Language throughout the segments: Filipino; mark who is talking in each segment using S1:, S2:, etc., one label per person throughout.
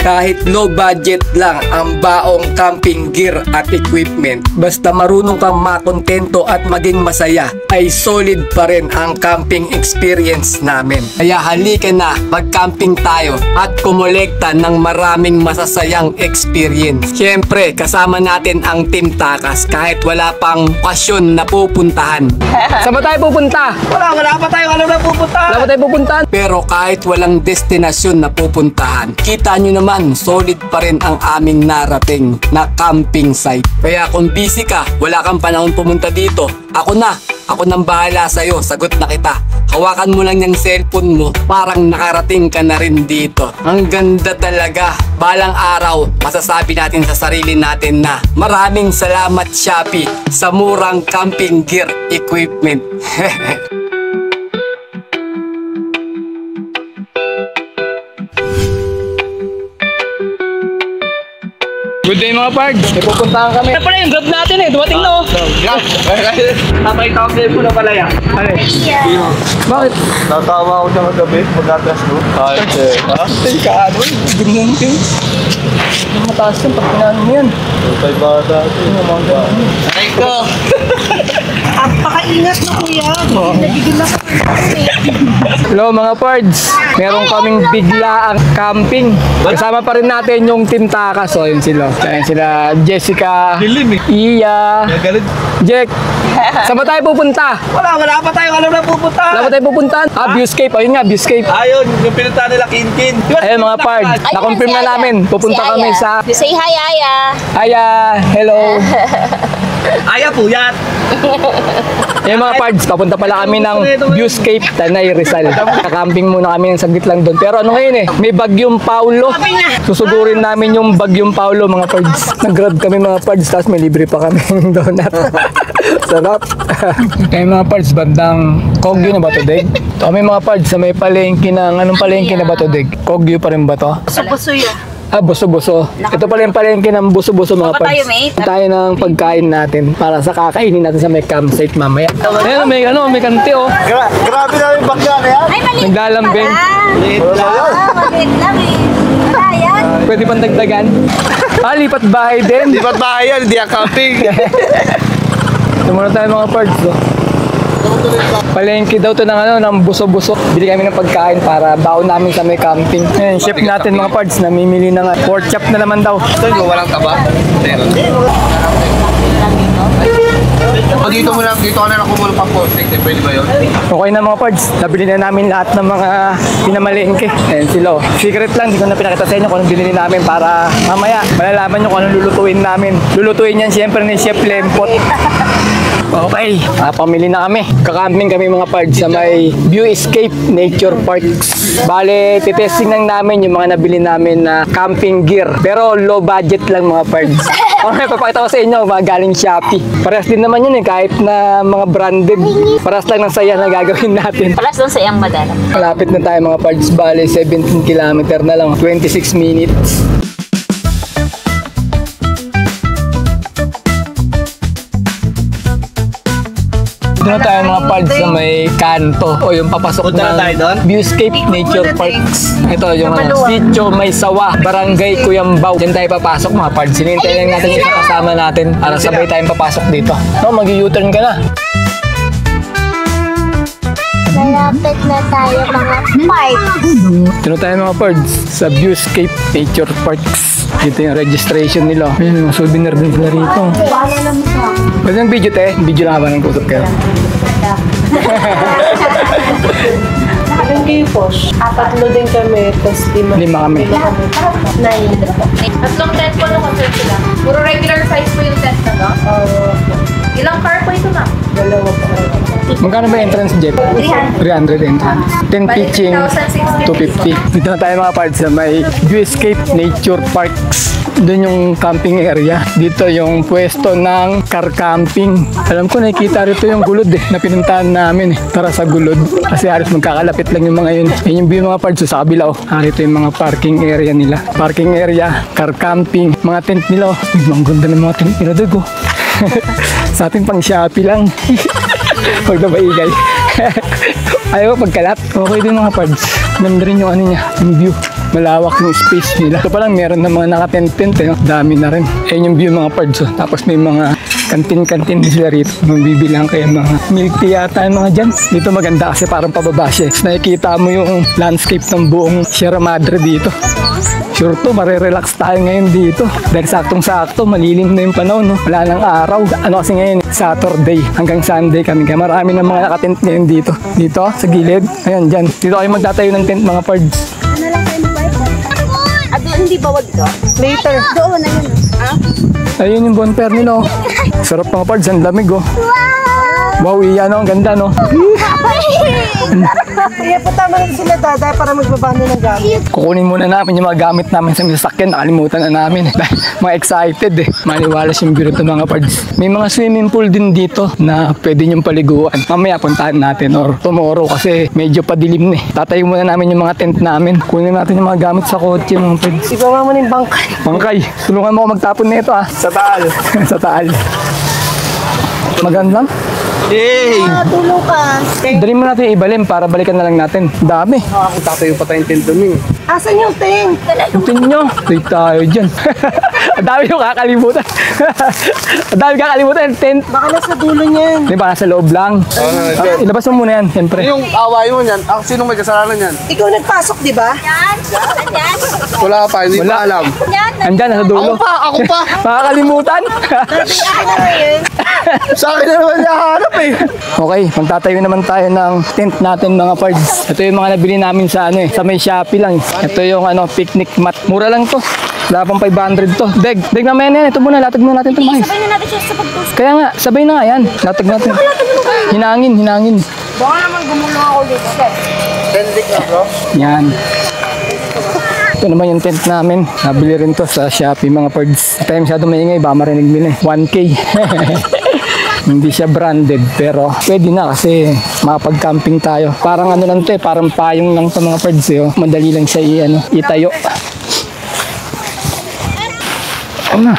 S1: Kahit low budget lang ang baong camping gear at equipment, basta marunong kang makontento at maging masaya, ay solid pa rin ang camping experience namin. Kaya halika na, mag-camping tayo at kumolekta ng maraming masasayang experience. Siyempre, kasama natin ang Team Takas kahit wala pang okasyon na pupuntahan. Saan ba tayo pupunta?
S2: Wala pa tayo alam na pupuntahan.
S1: Wala pa tayo pupuntahan. Pero kahit walang destinasyon na pupuntahan, kita nyo naman, solid pa rin ang aming narating na camping site. Kaya kung busy ka, wala kang panahon pumunta dito, ako nang bahala sa'yo, sagot na kita. Hawakan mo lang yung cellphone mo, parang nakarating ka na rin dito. Ang ganda talaga. Balang araw, masasabi natin sa sarili natin na maraming salamat Shopee sa murang camping gear equipment. Good day mga pards, may pupuntahan kami. Ano pala yung grab natin eh, dumating na oh.
S2: Grab? Napakita ko sa'yo po na pala yan.
S1: Ano eh? Bakit?
S2: Natawa ako siya magabi, mag-atras ko. Ha?
S1: Teka, ano? Ganyan ka. Mataas yan, pag pinaan mo yan.
S2: Utay ba dati? Aray ko!
S3: Napakaingat na kuya. Nagigil ako.
S1: Hello mga pards, meron kaming biglaang camping. Kasama pa rin natin yung Team Takas. So yun sila. Ayan sila Jessica, Iya, Jack. Saan ba tayo pupunta?
S2: Wala pa tayo alam na pupuntahan.
S1: Wala ba tayo pupuntahan? Viewscape, ayun nga, Viewscape.
S2: Ayun, yung pinuntahan nila Kinkin.
S1: Ayun mga pards, na-confirm na namin. Pupunta kami sa...
S3: Say hi, Aya.
S1: Aya, hello.
S2: Aya po yan.
S1: Ayun mga pards, papunta pala kami ng Viewscape, Tanay, Rizal. Kakamping muna kami ng saglit lang doon. Pero ano ngayon eh, may bagyong Paulo. Susugurin namin yung bagyong Paulo mga pards. Nag-grab kami mga pards, tapos may libre pa kami ng donut. Sarap. Kaya mga pards, bandang Kogyo na ba to, Deg? Ito kami mga pards sa may palengke ng, anong palengke na ba to, Deg? Kogyo pa rin ba to?
S3: Subusuyo.
S1: Buso-buso. Ito pala yung palengke ng buso-buso mga pards.
S3: tayo, mate?
S1: Tayo ng pagkain natin para sa kakainin natin sa may campsite mamaya. Ayun, may kante oh.
S2: Grabe na yung bagya na yan.
S3: Ay, maliit.
S1: Naglalambing.
S2: Liit lang.
S3: Maliit lang eh. Wala yan.
S1: Pwede pang dagdagan. Lipat bahay din.
S2: Di ba't bahay yan? Hindi ang camping.
S1: Ito muna tayo mga pards oh. Palengke daw to ng ng buso-buso. Bili kami ng pagkain para baon namin sa may camping. Ayan, chef natin mga pards, namimili na nga. Pork chop na naman daw.
S2: Ito yung walang taba. Dito ka na nakumulong pang posting. Pwede ba yun?
S1: Okay na mga pards, nabili na namin lahat ng mga pinamalengke. Ayan sila. Secret lang, hindi ko na pinakita sa inyo kung anong binili namin para mamaya malalaman nyo kung anong lulutuin namin. Lulutuin yan siyempre ni Chef Lempot. Okay, pamili na kami. Kakamping kami mga pards sa may Viewscape Nature Parks. Bale, titesting lang namin yung mga nabili namin na camping gear. Pero low budget lang mga pards. Okay, papakita ko sa inyo, mga galing Shopee. Parehas din naman yun eh, kahit na mga branded. Parehas lang ng saya na gagawin natin.
S3: Palas doon sa iyang madala.
S1: Malapit na tayo mga pards. Bale, 17 km na lang, 26 minutes. Doon tayo mga pards sa may kanto o yung papasok
S2: Punta na tayo doon?
S1: Viewscape Nature Parks. Ito yung Sitio May Sawa, Barangay Cuyambaw. Diyan tayo papasok mga pards. Sinintay lang natin yung kasama natin para sabay tayong papasok dito. No, mag-u-turn ka na.
S3: Malapit na tayo mga parks.
S1: Dito tayo mga pards sa Viewscape Nature Parks. Dito yung registration nila. Ayun, yung souvenir din sila rito. Pwede yung video te? Video lang habang nang kusap kayo.
S4: Nakadang kayo po. 4 din kami, tapos 5.
S1: 5 kami.
S4: 9.
S5: Tatlong tent po na concert sila. Puro regular size po yung tent na to? Ilang car po ito na?
S4: 2 po.
S1: Magkano ba entrance, Jeff? 300 entrance. 10 pitching, 250. Dito na tayo mga parts sa may Viewscape Nature Parks. Doon yung camping area. Dito yung pwesto ng car camping. Alam ko nakikita rito yung gulod na pinuntahan namin para sa gulod. Kasi halos magkakalapit lang yung mga yun. Yun yung view mga parts sa kabila. Rito yung mga parking area nila. Parking area, car camping, mga tent nila. Ang ganda ng mga tent nila doon. Sa ating pang Shopee lang. Huwag na maingay. Ayaw ko pagkalat. Okay din mga pards. Ganda rin yung ano niya, yung view. Malawak yung space nila. Ito pa lang, meron na mga naka-tent-tent eh. Dami na rin. Ayun yung view mga pards. Oh. Tapos may mga kantin-kantin din sila rito. Mabibilang kayo mga milk tea yata yung mga dyan. Dito maganda kasi parang pababa siya. Tapos nakikita mo yung landscape ng buong Sierra Madre dito. Sure to, marirelax tayo ngayon dito. Dahil saktong-sakto, malilim na yung panahon. No? Wala nang araw. Ano kasi ngayon, Saturday hanggang Sunday kami. Kaya marami ng mga nakatent ngayon dito. Dito, sa gilid. Ayan, dyan. Dito kayo magtatayo ng tent mga pards.
S3: At hindi bawag ito?
S4: Later.
S3: Doon na yun.
S1: Ayun yung bonfire nila. Oh. Sarap mga pards, ang lamig oh. Wow, iyan oh, ang ganda no.
S4: Kaya po tama rin sila daday para magbabando ng gamit.
S1: Kukunin muna namin yung mga gamit namin sa sasakyan. Nakalimutan na namin. Mga excited eh. Maniwalas yung biro ng mga pards. May mga swimming pool din dito na pwede nyong paliguan. Mamaya puntahan natin or tomorrow kasi medyo padilim na eh. Tatayo muna namin yung mga tent namin. Kunin natin yung mga gamit sa kotse mga pards.
S4: Ibawa mo na yung bangkay.
S1: Bangkay, tulungan mo ako magtapon na ito ah.
S2: Sa taal.
S1: Sa taal. Maganda.
S2: Yay!
S3: Tulong ka.
S1: Dali mo natin ibalim para balikan na lang natin. Dami.
S2: Ako tatayo pa tayong tent doon eh.
S4: Asan yung tent?
S1: Tingnan nyo. Take tayo dyan. Ang dami yung kakalimutan. Ang dami kakalimutan. Tent.
S4: Baka nasa dulo niyan.
S1: Di ba? Nasa loob lang. Ilabas mo muna yan, siyempre.
S2: Yung away mo niyan, sinong may kasalanan niyan?
S4: Ikaw nagpasok, di ba?
S3: Yan. Yan.
S2: Wala pa, hindi
S1: Wala.
S2: pa alam.
S3: Yan.
S1: Andyan, nasa dulo.
S2: Ako pa!
S1: Makakalimutan.
S2: Sa akin na naman nahanap eh.
S1: Okay, magtatayo naman tayo ng tent natin mga pards. Ito yung mga nabili namin sa ano eh, sa may Shopee lang. Ito yung ano, picnic mat. Mura lang to. Wala pang 500 to. Deg naman yan. Ito muna, latag muna natin ito mais.
S3: Sabay na natin siya sa pagtusok.
S1: Kaya nga, sabay na nga yan. Latag natin. Hinangin.
S3: Baka naman gumulong ako dito.
S2: Tendik na bro.
S1: Yan. Ito naman yung tent namin. Nabili rin to sa Shopee mga pards. Ito yung masyadong maingay. Baka marinig nila eh. 1K. Hindi siya branded pero pwede na kasi makapag-camping tayo. Parang ano lang to eh. Parang payong lang to mga pards eh. Oh. Madali lang siya itayo. Ano na?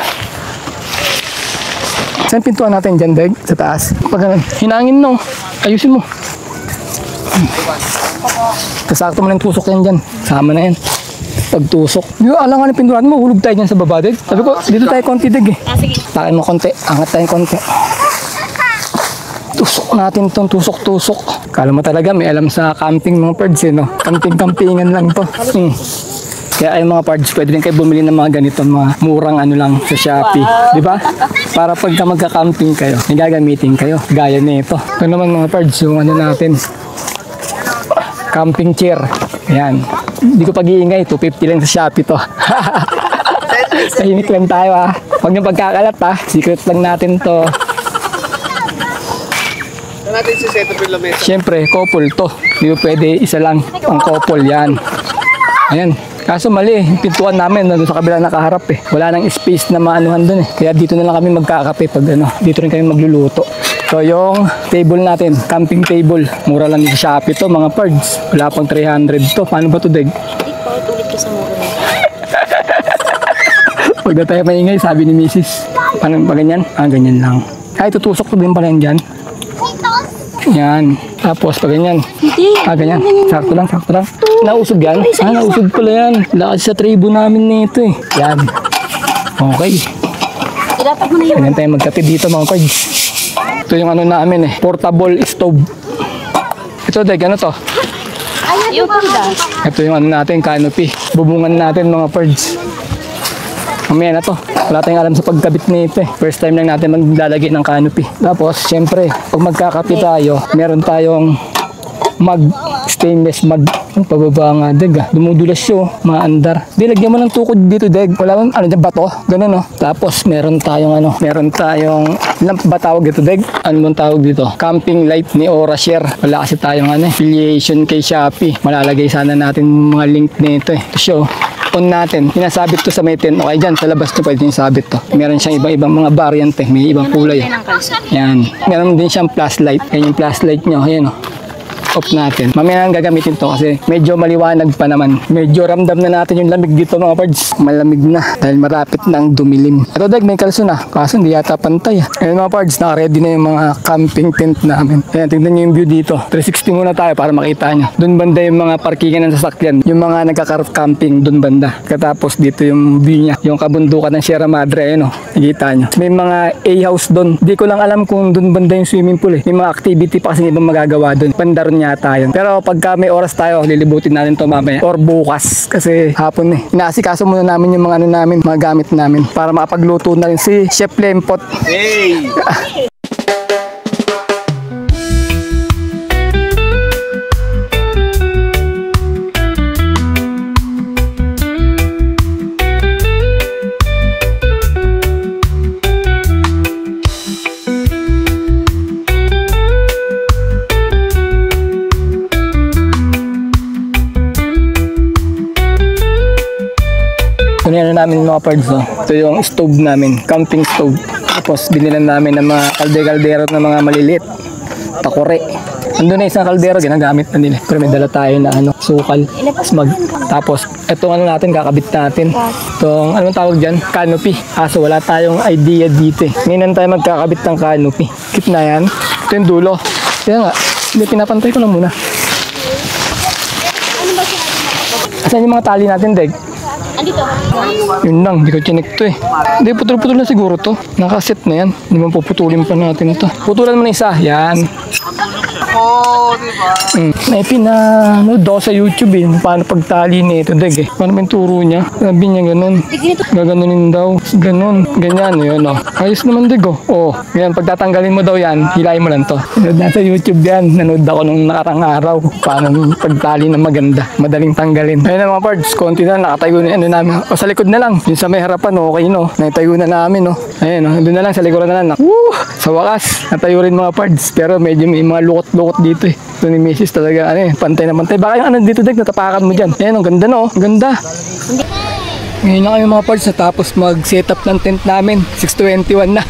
S1: Saan pintuan natin dyan, Deg? Sa taas? Pag ganun, hinangin no. Ayusin mo. Kasakto mo ng tusok yan dyan. Sama na yan. Pagtusok. Di ba, alam nga ng pintuan mo, hulog tayo dyan sa baba, Deg. Sabi ko, dito tayo konti, Deg eh.
S3: Sige.
S1: Takin mo konti. Angat tayo konti. Tusok natin tong tusok-tusok. Kala mo talaga may alam sa camping mga pards eh, no? Camping-campingan lang to. Kaya ay mga pards, pwede rin kayo bumili ng mga ganito, mga murang ano lang sa Shopee. Di ba? Para pagka magka-camping kayo, may gagamitin kayo. Gaya nito. Ito naman mga pards, yung ano natin. Camping chair. Ayan. Hindi ko pag-iingay, 250 lang sa Shopee to. Tahimik lang tayo ha. Huwag niyong pagkakalat ha. Secret lang natin to.
S2: Saan natin si set up yung lamesa?
S1: Siyempre, couple to. Hindi mo pwede isa lang ang couple yan. Ayan. Kaso mali, yung pintuan namin nandun sa kabila nakaharap eh. Wala nang space na maanuhan dun eh. Kaya dito na lang kami magkakape pag ano, dito rin kami magluluto. So yung table natin, camping table. Mura lang sa Shopee to mga pards. Wala pang 300 to. Paano ba to, Deg?
S3: Ulit ko sa mura.
S1: Pag na tayo maingay, sabi ni Mrs. Paano ba ganyan? Ganyan lang. Ay, tutusok ko din pala yan dyan. Yan. Tapos pag ganyan. Ganyan. Sakto lang. Nausog yan? Nausog pala yan. Lakas sa tribo namin nito eh. Yan. Okay.
S3: Ilatag mo na yun.
S1: Ganyan tayo magkape dito mga pards. Ito yung ano namin eh. Portable stove. Ito, Deg, ano to?
S3: Yung panda.
S1: Ito yung ano natin, canopy. Bubungan natin mga pards. Mamaya na to. Wala tayong alam sa pagkabit nito eh. First time lang natin maglalagay ng canopy. Tapos, syempre, pag magkakape tayo, meron tayong mug, stainless mug. Ang pababa nga, Deg ah. Dumudulas siya, maandar. Di, lagyan mo ng tukod dito, Deg. Wala bang, ano dyan, bato? Ganun, no? Tapos, meron tayong, lamp ba tawag dito, Deg? Ano bang tawag dito? Camping light ni Orashare. Wala kasi tayong, affiliation kay Shopee. Malalagay sana natin mga link nito eh. To show. On natin, pinasabit to sa may tent. Okay, dyan, sa labas to pwede yung sabit to. Meron siyang iba-ibang mga variant eh. May ibang kulay. Yan. Meron din siyang flashlight. Yan yung flashlight nyo. Ayan o. off natin. Mamaya nang gagamitin to kasi medyo maliwanag pa naman. Medyo ramdam na natin yung lamig dito mga pards. Malamig na dahil marapit na ang dumilim. Ito Deg, may kalso na. Kaso hindi yata pantay. Ayun mga pards, naka-ready na yung mga camping tent namin. Ayan, tignan nyo yung view dito. 360 muna tayo para makita nyo. Doon banda yung mga parkingan ng sasakyan. Yung mga nagka-camping doon banda. Katapos dito yung view niya. Yung kabundukan ng Sierra Madre. Ayun o, nakikita nyo. May mga A-house doon. Di ko lang alam kung doon banda yung swimming pool eh. May mga activity pa kasi ibang magagawa doon. Banda ron yata yun. Pero pagka may oras tayo, lilibutin natin to mamaya. Or bukas. Kasi hapon eh. Inaasikaso muna namin yung mga ano namin, mga gamit namin. Para makapagluto na rin si Chef Lempot.
S2: Hey!
S1: Kunin na namin mga pards, no? Ito yung stove namin, camping stove. Tapos binilan namin ng mga kaldero na mga maliliit. Takore. Andun na isang kaldero, ginagamit na nila. Pero may dala tayo na sukal. Tapos itong ano natin, kakabit natin. Itong, anong tawag dyan? Canopy. Kaso wala tayong idea dito eh. Ngayon tayo magkakabit ng canopy. Kit na yan. Ito yung dulo. Kaya nga, hindi, pinapantay ko lang muna. Asan yung mga tali natin, Deg?
S3: Andito.
S1: Yun lang, hindi ko chinek to eh. Hindi, putol-putol na siguro to. Nakaset na yan. Hindi man puputulin pa natin to. Putulan mo na isa. Yan.
S2: Oh, diba?
S1: May pinanood ako sa YouTube eh. Paano pagtali nito, Deg eh. Paano yung turo niya? Sabi niya ganun. Gaganunin daw. Ganun. Ganyan. Yun oh. Ayos naman, Deg oh. Oh. Yan, pagtatanggalin mo daw yan, hilahin mo lang to. Nasa YouTube yan. Nanood ako nung nakarang araw. Paano pagtali na maganda. Madaling tanggalin. Ayun na mga parts. Konti na. Nakatayo na ano namin. O sa likod na lang. Yung sa may harapan, okay no. Natayo na namin no. Ayun oh. Doon na lang sa likuran na lang. Woo! Sa wakas. Natayo rin mga parts. Pero medyo may mga lukot-lukot dito eh. Ito ni Mrs. talaga ano eh. Pantay na pantay. Baka yung ano dito Deg, natapakan mo dyan. Ayun, ang ganda no. Ang ganda. Ngayon na kami mga parts. Tapos mag-setup ng tent namin. 6:21 na.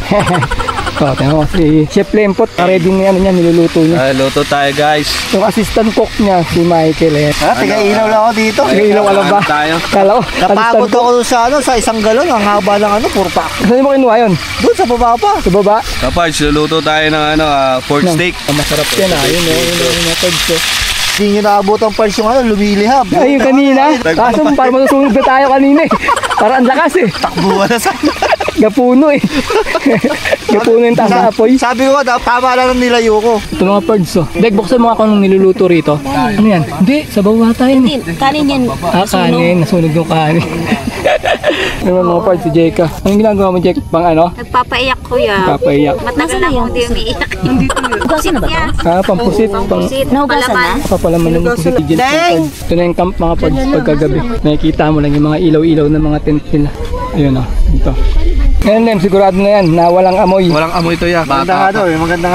S1: So, tingnan mo si Chef Lempot. Ready na yan niya, niluluto niya.
S2: Luto tayo guys.
S1: Yung assistant cook niya, si Michael eh.
S6: Ha, tiga-ilaw lang ako dito.
S1: Ilaw alam ba?
S2: Tayo.
S1: Kala ko,
S6: Napagod
S1: assistant cook.
S6: ako sa sa isang galon. Ang haba ng puro pa.
S1: Saan mo kinuha yun?
S6: Doon sa baba pa.
S1: Sa baba?
S2: Kapag luluto tayo ng pork steak.
S1: Masarap yan ah. Yun yung method ko.
S6: Hindi nyo naabot ang parts yung lumilihab.
S1: Ay, yung kanina. Kaso parang masusunod na tayo kanina eh. Parang ang lakas eh.
S6: Takbuhan na sana.
S1: Gapuno eh. Gapuno yung taas na apoy.
S6: Sabi ko, tama lang ang nilayo ko.
S1: Ito mga pards oh. Deg, buksan mo ako nung niluluto rito. Ano yan? Hindi, sa baba tayo.
S3: Hindi, kanin yan.
S1: Kanin. Nasunog yung kanin. Ano mga pards si Jeka? Anong ginagawa mo, Jek? Pang ano?
S5: Nagpapaiyak kuya.
S1: Papaiyak.
S5: Matagal na ako hindi umiiyak.
S3: Hugasin na ba ito?
S1: Pampusit.
S3: Nahugasan na?
S1: Papalaman ng pusit.
S6: Deng!
S1: Ito na yung camp mga pards pagkagabi. Nakikita mo lang yung mga ilaw-ilaw ng mga tent nila. Ayun oh, dito. Ngayon Lem, sigurado na yan na walang amoy.
S2: Walang amoy to ya.
S6: Maganda nga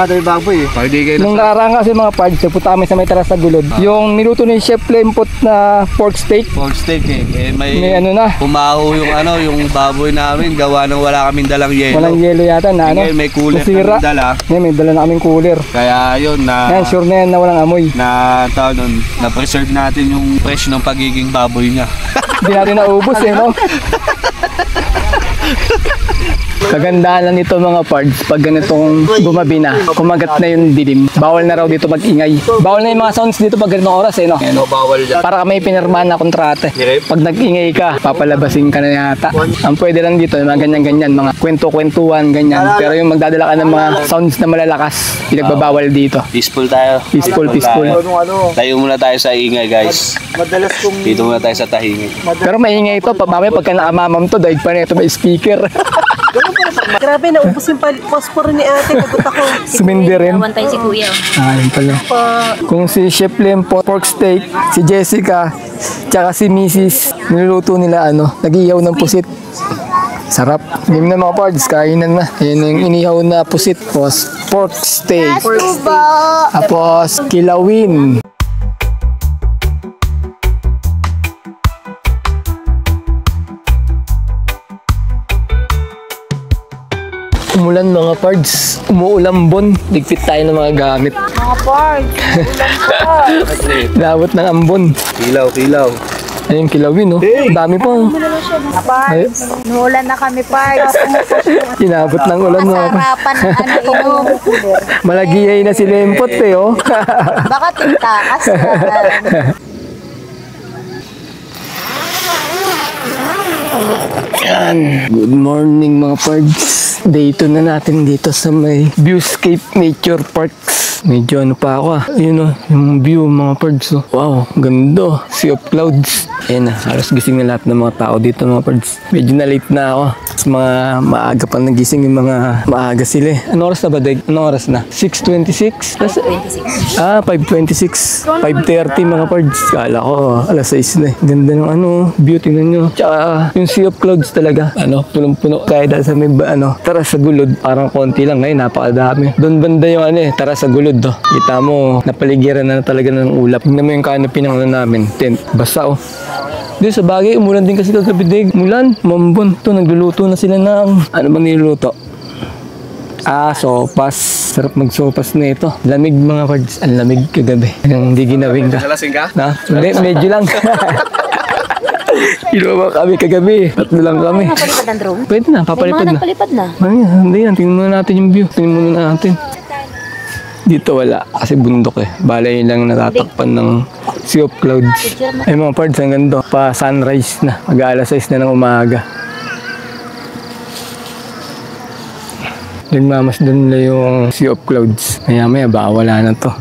S6: daw yung baboy eh.
S2: Pag di kayo
S1: Nung nakaraan kasi mga pards, nagpunta kami sa may taras sa Gulod. Yung niluto ni Chef Lempot na pork steak,
S2: pork steak eh.
S1: may ano na,
S2: Pumaho yung baboy namin. Gawa nang wala kaming dalang yelo.
S1: walang yelo yata na ano.
S2: Ngayon may cooler
S1: nasira.
S2: na dala.
S1: Ngayon may dala na kaming cooler.
S2: Kaya yun na
S1: Yan, sure na yan na walang amoy.
S2: na tao nun, na-preserve natin yung fresh ng pagiging baboy niya.
S1: Hindi natin naubos eh, no? Kagandahan lang nito mga pards, pag ganitong gumabi na, kumagat na yung dilim, bawal na raw dito mag-ingay. Bawal na yung mga sounds dito pag ganitong oras eh, no?
S2: Ano, bawal dyan.
S1: Para may pinirmahan na kontrata. Pag nag-ingay ka, papalabasin ka na yata. Ang pwede lang dito, yung mga ganyan-ganyan, mga kwento-kwentuhan, ganyan. Pero yung magdadala ka ng mga sounds na malalakas, pinagbabawal dito.
S2: Peaceful tayo.
S1: Peaceful.
S2: Tayo muna tayo sa ingay guys.
S6: Madalas kong
S2: Dito muna tayo sa tahimik.
S1: Pero maingay ito, mamaya pagka nakamamam to, dahil pa na ito may speaker.
S4: Grabe, naubos yung phosphor ni ate. Nagot ako.
S1: Sumindi rin.
S3: Nawantay si kuya.
S1: Yun pala. Kung si Chef Lempot, pork steak, si Jessica, tsaka si Mrs. niluluto nila nag-iihaw ng pusit. Sarap. Game na mga pards, kainan na. Ayan yung inihaw na pusit. Tapos pork steak. Tapos kilawin. Umulan mga pards. Umuulambon. Ligpit tayo ng mga gamit.
S4: Mga parts.
S1: Labot ng ambon.
S2: Kilaw.
S1: Ayun, kilawin, no? Dami pa.
S4: Mga parts. Nulan na kami, parts.
S1: Inabot ng ulan, mga pards.
S3: Harapan ng ano inom.
S1: Malagiyay na si Lempot, eh, oh.
S3: Baka tintakas yan.
S1: Yan. Good morning mga pards. Day 2 na natin dito sa may Viewscape Nature Parks. Medyo ano pa ako Yun yung view mga pards. Wow, ganda. Sea of clouds. Ayan na, halos gising na lahat ng mga tao dito mga pards. Medyo na late na ako. Mas mga maaga pa nagising yung mga maaga sila. Anong oras na ba, Deg? Anong oras na? 6:26?
S3: 26.
S1: 5:26. 5:30 mga pards. Kala ko, alas 6 na eh. Ganda ng view, tingnan nyo. Tsaka yung Sea of Clouds talaga. Punong-puno. Kaya dahil sa may, tara sa gulod. Parang konti lang ngayon, napakadami. Doon banda yung tara sa gulod. Kita mo, napaligiran na talaga ng ulap. Tingnan mo yung canopy ng namin. Tent. Basa Doon sa bagay, umulan din kasi kagabi, Deg. Mulan, mambon. Ito, nagluluto na sila ng, ano ba niluluto? Sopas. Sarap magsopas na ito. Lamig mga pards. Ang lamig kagabi. Hindi ginawin ka.
S2: Nalasing ka?
S1: Hindi, medyo lang. Inuwa kami kagabi. Tatlo lang kami.
S3: Napalipad ang drone?
S1: Pwede na, papalipad na.
S3: Napalipad na.
S1: Hindi yan, tingnan muna natin yung view. Tingnan muna natin. Dito wala, kasi bundok eh. Balay lang natatakpan ng Sea of Clouds. Ay mga pards, ang ganda. Pa sunrise na. Mag-alas 6 na ng umaga. Nagmamasdan nila yung Sea of Clouds. Maya baka wala na to.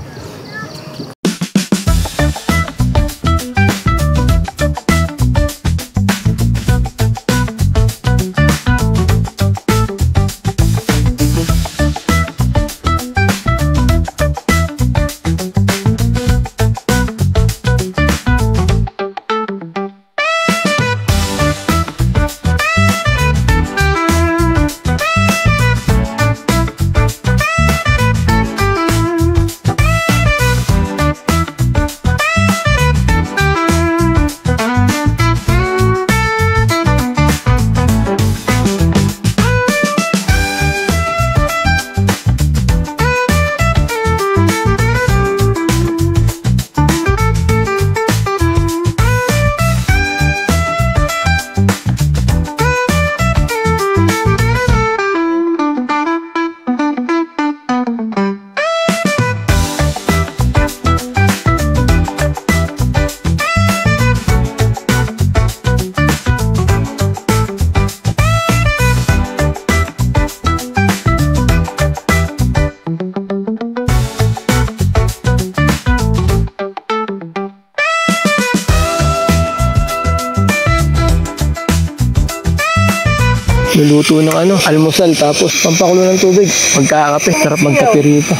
S1: Luluto ng almusal tapos pampakulo ng tubig. Magkakape, sarap magkape rito.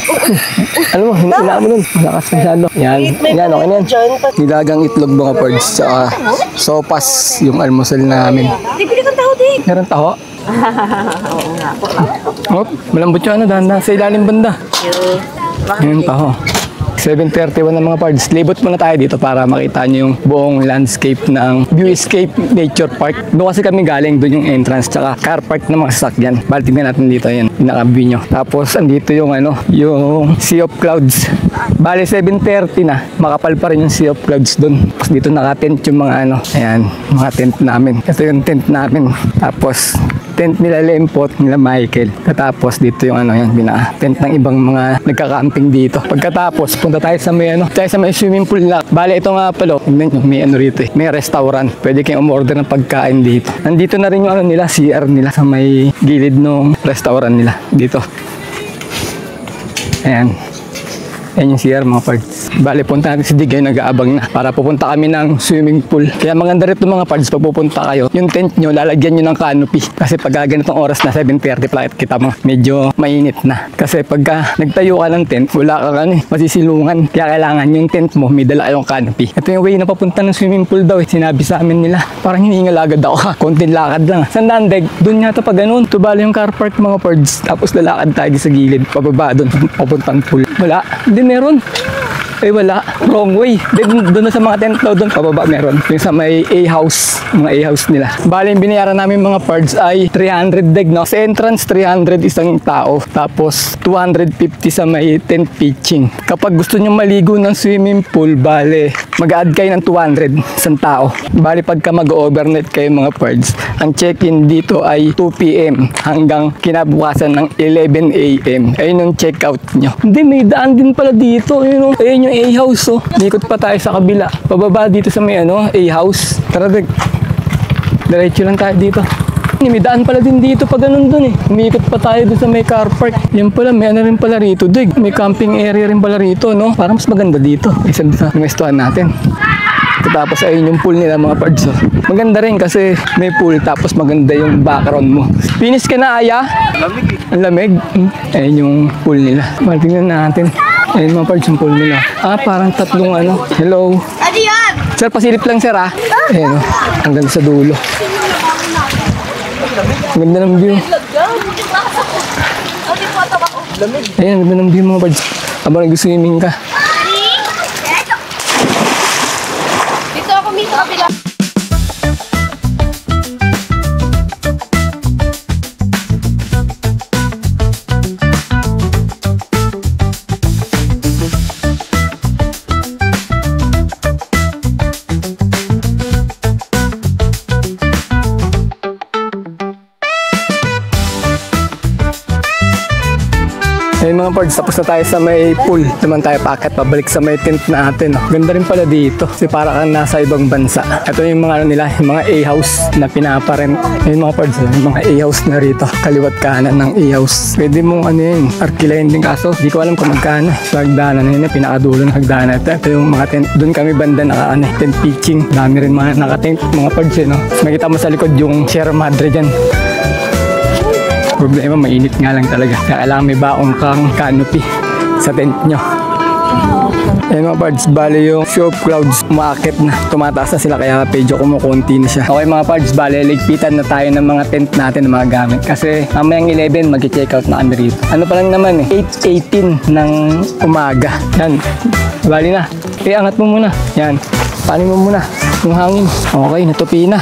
S1: Alam mo, hinila mo nun. Malakas masyado. Yan, okay na yan. Nilagang itlog mga pards. Tsaka sopas yung almusal namin.
S3: Bibili kang taho, Dig.
S1: Meron taho?
S3: Oo nga po.
S1: Malambot yung dahan sa ilalim banda. Yan taho. 7:31 ng mga pards. Libot muna tayo dito para makita nyo yung buong landscape ng Viewscape Nature Park. Doon kasi kami galing, doon yung entrance tsaka car park ng mga sasakyan. Bali, tingnan natin dito yan, pinaka-view nyo. Tapos andito yung yung Sea of Clouds. Bali, 7:30 na. Makapal pa rin yung Sea of Clouds doon. Tapos dito naka-tent yung mga ayan, mga tent namin. Ito yung tent namin. Tapos tent nila Lempot, nila Michael. Katapos dito yung yan, tent ng ibang mga nagka-camping dito. Pagkatapos, punta tayo sa may swimming pool na. Bale, ito nga pala, may rito eh. May restaurant. Pwede kayong umorder ng pagkain dito. Nandito na rin yung nila, CR nila sa may gilid ng restaurant nila. Dito. Ayan. Ayan yung CR mga pards. Bale, punta natin si Digay, nag-aabang na para pupunta kami ng swimming pool. Kaya maganda rito mga pards, pag pupunta kayo, yung tent nyo, lalagyan nyo ng canopy. Kasi pag ganitong oras na 7:30 pala, kita mo, medyo mainit na. Kasi pagka nagtayo ka ng tent, wala ka masisilungan. Kaya kailangan yung tent mo, may dala kayong canopy. Ito yung way na papunta ng swimming pool daw. Sinabi sa amin nila, parang hinihingal agad ako. Konting lakad lang. Sandaan, Deg, doon yata pa ganun. Tubali yung car park mga pards. Tapos lalakad tayo sa gilid, pababa doon, papuntang pool. Wala. Hindi meron. Eh wala, wrong way. Doon na sa mga tent daw doon, pababa meron. Yung sa may A-house, mga A-house nila. Bale, yung binayaran namin mga parts ay 300 deg, no? Sa entrance, 300 isang tao. Tapos, 250 sa may tent pitching. Kapag gusto nyo maligo ng swimming pool, bale, mag-add kayo ng 200 isang tao. Bale, pagka mag-overnight kayo mga parts, ang check-in dito ay 2 p.m. hanggang kinabukasan ng 11 a.m. Ayun yung check-out nyo. Hindi, may daan din pala dito. Ayun, ayun yung A-house, oh. Ikot pa tayo sa kabila. Pababa dito sa may A-house. Tara, diretso lang tayo dito. May daan pala din dito pag ganun dun eh. Umikot pa tayo dun sa may car park. Yan pala, may ano rin pala rito. Dig, may camping area rin pala rito, no? Parang mas maganda dito. Isa sa nuwestuhan natin. Tapos ayun yung pool nila mga pards. Oh. Maganda rin kasi may pool tapos maganda yung background mo. Finish ka na, Aya? Lamig eh. Ang lamig? Ayun yung pool nila. Tingnan natin. Ayun mga pards yung pool nila. Ah, parang tatlong ano. Hello.
S5: Ano yan?
S1: Sir, pasilip lang sir ah. Ayun oh. Hanggang sa dulo. Ang ganda ng view. Ayun, ang ganda ng view mga pards. Habang nag-swimming ka.
S5: Dito ako mismo kapila.
S1: Ayun mga pards, tapos na tayo sa may pool. Naman tayo packet, pabalik sa may tent natin. Oh. Ganda rin pala dito, kasi para kang nasa ibang bansa. Ito yung mga ano nila, yung mga A-house na pinaparent. Ayun mga pards, yung mga A-house na rito. Kaliwat kanan ng A-house. Pwede mong ano yun, arkilayin din kaso. Di ko alam kung magkano. Sa hagdanan na yun, pinakadulo ng hagdanan. Ito yung mga tent. Doon kami banda tent pitching. Dami rin mga nakatent, mga pards eh, no? Makita mo sa likod yung Sierra Madre dyan. Problema, mainit nga lang talaga. Kaya kailangan may baong kang canopy sa tent nyo. Ayun mga pards, bale yung show of clouds umaakit na. Tumataas na sila kaya medyo kumukunti na siya. Okay mga pards, bale ligpitan na tayo ng mga tent natin, ng mga gamit. Kasi mamayang 11 mag-check out na kami rito. Ano pa lang naman eh, 8:18 ng umaga. Yan, bale na. Angat mo muna. Yan, panin mo muna yung hangin. Okay, natupi na.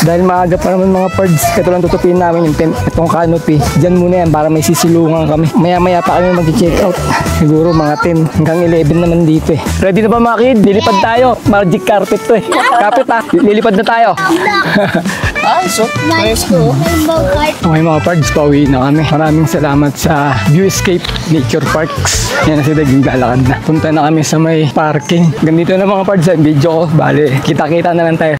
S1: Dahil maaga pa naman mga pards, ito lang tutupin namin yung tent, itong canopy. Diyan muna yan para may sisilungan kami. Maya-maya pa kami mag-check out. Siguro mga 10 hanggang 11 naman dito eh. Ready na ba mga kid? Lilipad tayo. Magic carpet to eh. Carpet ah. Lilipad na tayo. Okay mga pards, pauwi na kami. Maraming salamat sa Viewscape Nature Parks. Yan na si Daging lalakad na. Punta na kami sa may parking. Ganito na mga pards, video ko. Bale, kita-kita na lang tayo.